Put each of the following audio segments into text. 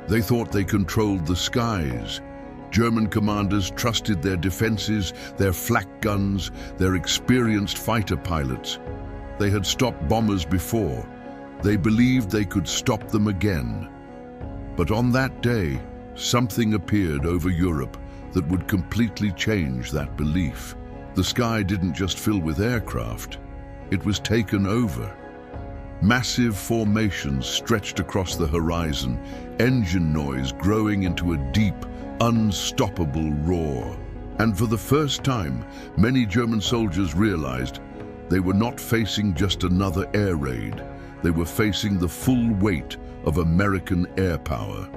They thought they controlled the skies. German commanders trusted their defenses, their flak guns, their experienced fighter pilots. They had stopped bombers before. They believed they could stop them again. But on that day, something appeared over Europe that would completely change that belief. The sky didn't just fill with aircraft, it was taken over. Massive formations stretched across the horizon, engine noise growing into a deep, unstoppable roar. And for the first time, many German soldiers realized they were not facing just another air raid. They were facing the full weight of American air power.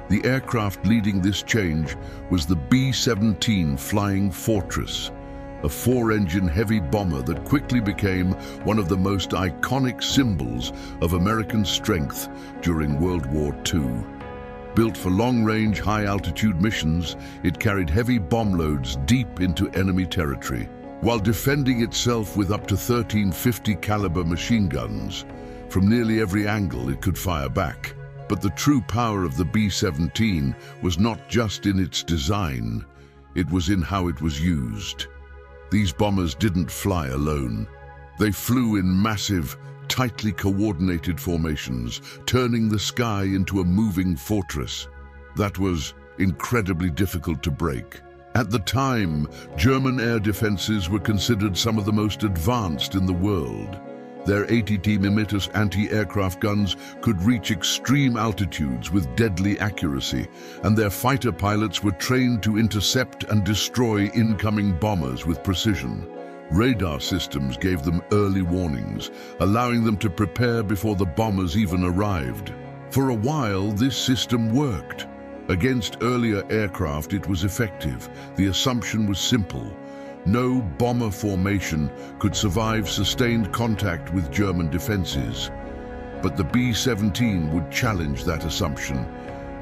The aircraft leading this change was the B-17 Flying Fortress, a four-engine heavy bomber that quickly became one of the most iconic symbols of American strength during World War II. Built for long-range, high-altitude missions, it carried heavy bomb loads deep into enemy territory, while defending itself with up to 1350 caliber machine guns. From nearly every angle it could fire back. But the true power of the B-17 was not just in its design, it was in how it was used. These bombers didn't fly alone. They flew in massive, tightly coordinated formations, turning the sky into a moving fortress. That was incredibly difficult to break. At the time, German air defenses were considered some of the most advanced in the world. Their 80 mm anti-aircraft guns could reach extreme altitudes with deadly accuracy, and their fighter pilots were trained to intercept and destroy incoming bombers with precision. Radar systems gave them early warnings, allowing them to prepare before the bombers even arrived. For a while, this system worked. Against earlier aircraft, it was effective. The assumption was simple. No bomber formation could survive sustained contact with German defenses. But the B-17 would challenge that assumption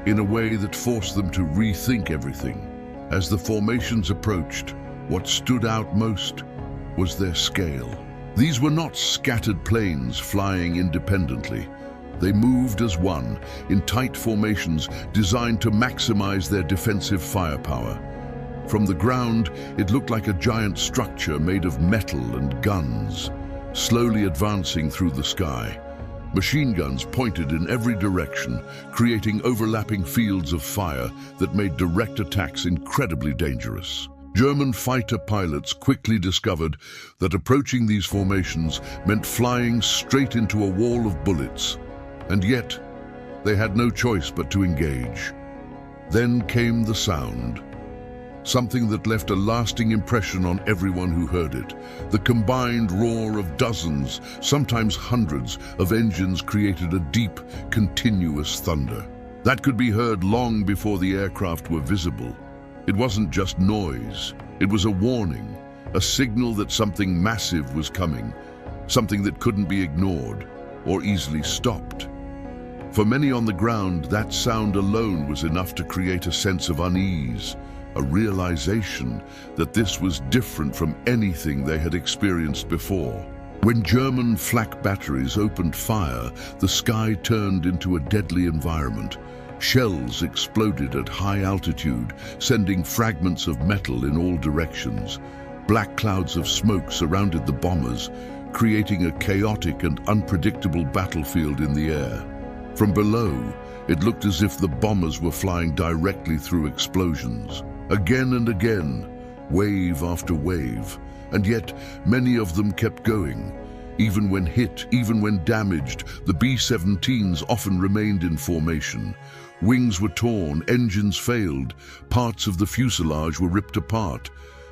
in a way that forced them to rethink everything. As the formations approached, what stood out most was their scale. These were not scattered planes flying independently. They moved as one, in tight formations designed to maximize their defensive firepower. From the ground, it looked like a giant structure made of metal and guns, slowly advancing through the sky. Machine guns pointed in every direction, creating overlapping fields of fire that made direct attacks incredibly dangerous. German fighter pilots quickly discovered that approaching these formations meant flying straight into a wall of bullets. And yet, they had no choice but to engage. Then came the sound. Something that left a lasting impression on everyone who heard it. The combined roar of dozens, sometimes hundreds, of engines created a deep, continuous thunder that could be heard long before the aircraft were visible. It wasn't just noise, it was a warning, a signal that something massive was coming, something that couldn't be ignored or easily stopped. For many on the ground, that sound alone was enough to create a sense of unease, a realization that this was different from anything they had experienced before. When German flak batteries opened fire, the sky turned into a deadly environment. Shells exploded at high altitude, sending fragments of metal in all directions. Black clouds of smoke surrounded the bombers, creating a chaotic and unpredictable battlefield in the air. From below, it looked as if the bombers were flying directly through explosions. Again and again, wave after wave, and yet many of them kept going. Even when hit, even when damaged, the B-17s often remained in formation. Wings were torn, engines failed, parts of the fuselage were ripped apart,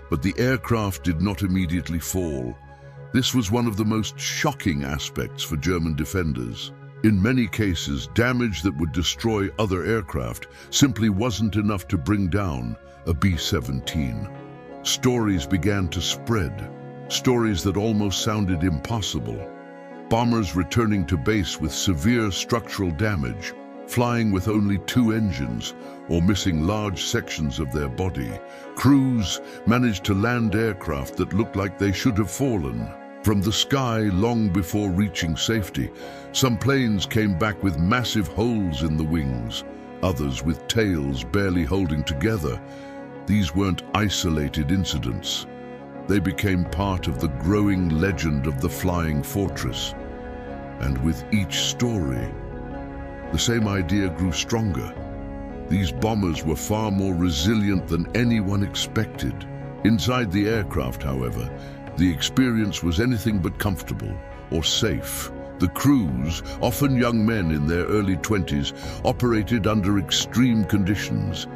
but the aircraft did not immediately fall. This was one of the most shocking aspects for German defenders. In many cases, damage that would destroy other aircraft simply wasn't enough to bring down a B-17. Stories began to spread, stories that almost sounded impossible. Bombers returning to base with severe structural damage, flying with only 2 engines, or missing large sections of their body. Crews managed to land aircraft that looked like they should have fallen. From the sky long before reaching safety, some planes came back with massive holes in the wings, others with tails barely holding together. These weren't isolated incidents. They became part of the growing legend of the flying fortress. And with each story, the same idea grew stronger. These bombers were far more resilient than anyone expected. Inside the aircraft, however, the experience was anything but comfortable or safe. The crews, often young men in their early 20s, operated under extreme conditions.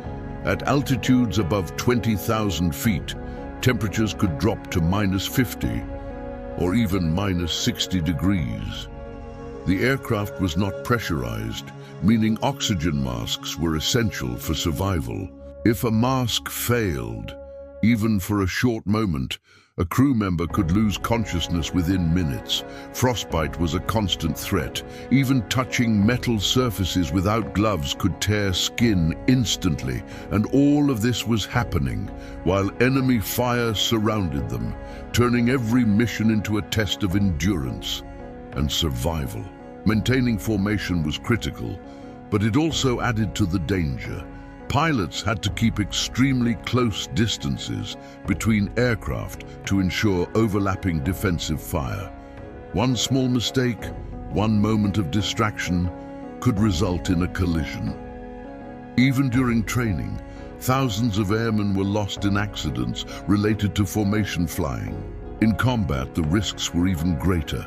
At altitudes above 20,000 feet, temperatures could drop to -50 or even -60 degrees. The aircraft was not pressurized, meaning oxygen masks were essential for survival. If a mask failed, even for a short moment, a crew member could lose consciousness within minutes. Frostbite was a constant threat. Even touching metal surfaces without gloves could tear skin instantly, and all of this was happening while enemy fire surrounded them, turning every mission into a test of endurance and survival. Maintaining formation was critical, but it also added to the danger. Pilots had to keep extremely close distances between aircraft to ensure overlapping defensive fire. One small mistake, one moment of distraction, could result in a collision. Even during training, thousands of airmen were lost in accidents related to formation flying. In combat, the risks were even greater.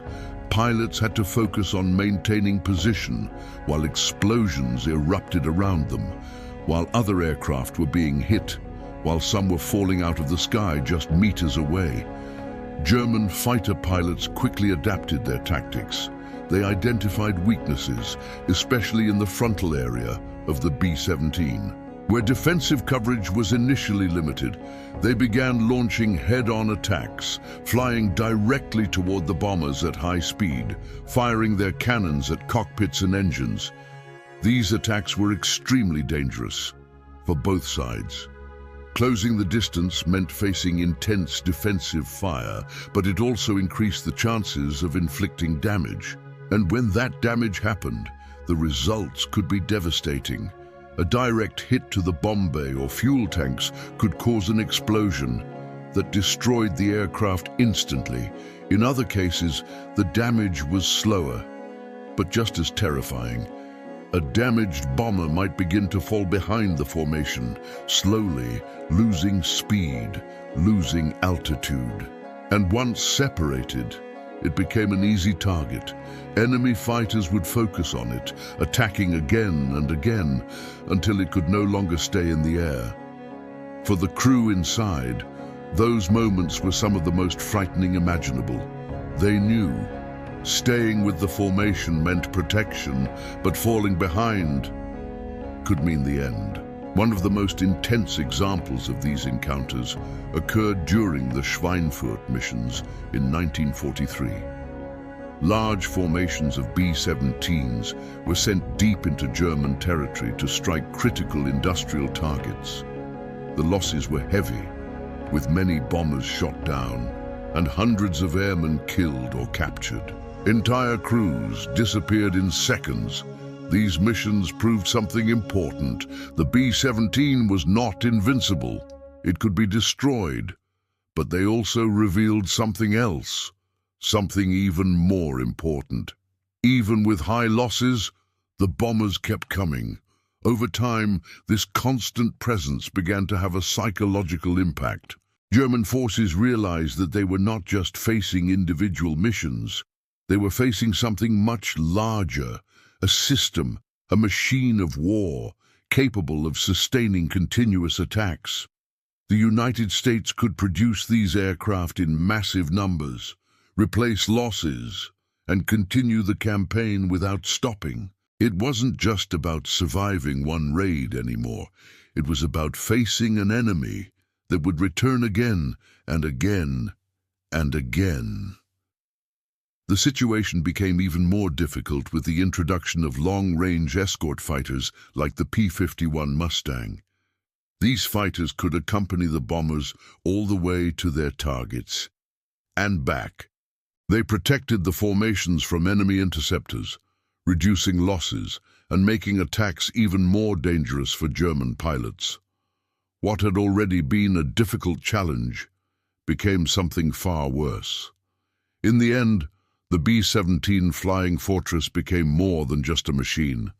Pilots had to focus on maintaining position while explosions erupted around them, while other aircraft were being hit, while some were falling out of the sky just meters away. German fighter pilots quickly adapted their tactics. They identified weaknesses, especially in the frontal area of the B-17. Where defensive coverage was initially limited, they began launching head-on attacks, flying directly toward the bombers at high speed, firing their cannons at cockpits and engines. These attacks were extremely dangerous for both sides. Closing the distance meant facing intense defensive fire, but it also increased the chances of inflicting damage. And when that damage happened, the results could be devastating. A direct hit to the bomb bay or fuel tanks could cause an explosion that destroyed the aircraft instantly. In other cases, the damage was slower, but just as terrifying. A damaged bomber might begin to fall behind the formation, slowly losing speed, losing altitude. And once separated, it became an easy target. Enemy fighters would focus on it, attacking again and again, until it could no longer stay in the air. For the crew inside, those moments were some of the most frightening imaginable. They knew staying with the formation meant protection, but falling behind could mean the end. One of the most intense examples of these encounters occurred during the Schweinfurt missions in 1943. Large formations of B-17s were sent deep into German territory to strike critical industrial targets. The losses were heavy, with many bombers shot down and hundreds of airmen killed or captured. Entire crews disappeared in seconds. These missions proved something important. The B-17 was not invincible. It could be destroyed, but they also revealed something else, something even more important. Even with high losses, the bombers kept coming. Over time, this constant presence began to have a psychological impact. German forces realized that they were not just facing individual missions. They were facing something much larger, a system, a machine of war, capable of sustaining continuous attacks. The United States could produce these aircraft in massive numbers, replace losses, and continue the campaign without stopping. It wasn't just about surviving one raid anymore. It was about facing an enemy that would return again and again and again. The situation became even more difficult with the introduction of long-range escort fighters like the P-51 Mustang. These fighters could accompany the bombers all the way to their targets and back, They protected the formations from enemy interceptors, reducing losses and making attacks even more dangerous for German pilots. What had already been a difficult challenge became something far worse. In the end, the B-17 Flying Fortress became more than just a machine.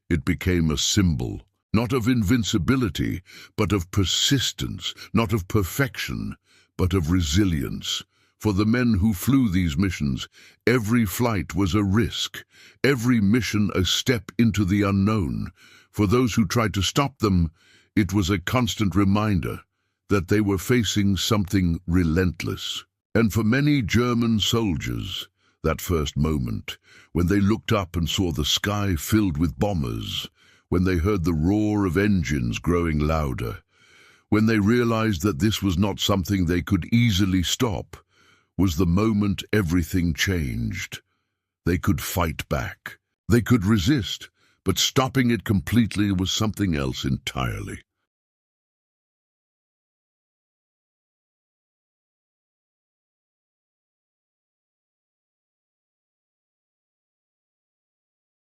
It became a symbol, not of invincibility, but of persistence, not of perfection, but of resilience. For the men who flew these missions, every flight was a risk, every mission a step into the unknown. For those who tried to stop them, it was a constant reminder that they were facing something relentless. And for many German soldiers, that first moment, when they looked up and saw the sky filled with bombers, when they heard the roar of engines growing louder, when they realized that this was not something they could easily stop, was the moment everything changed. They could fight back. They could resist, but stopping it completely was something else entirely.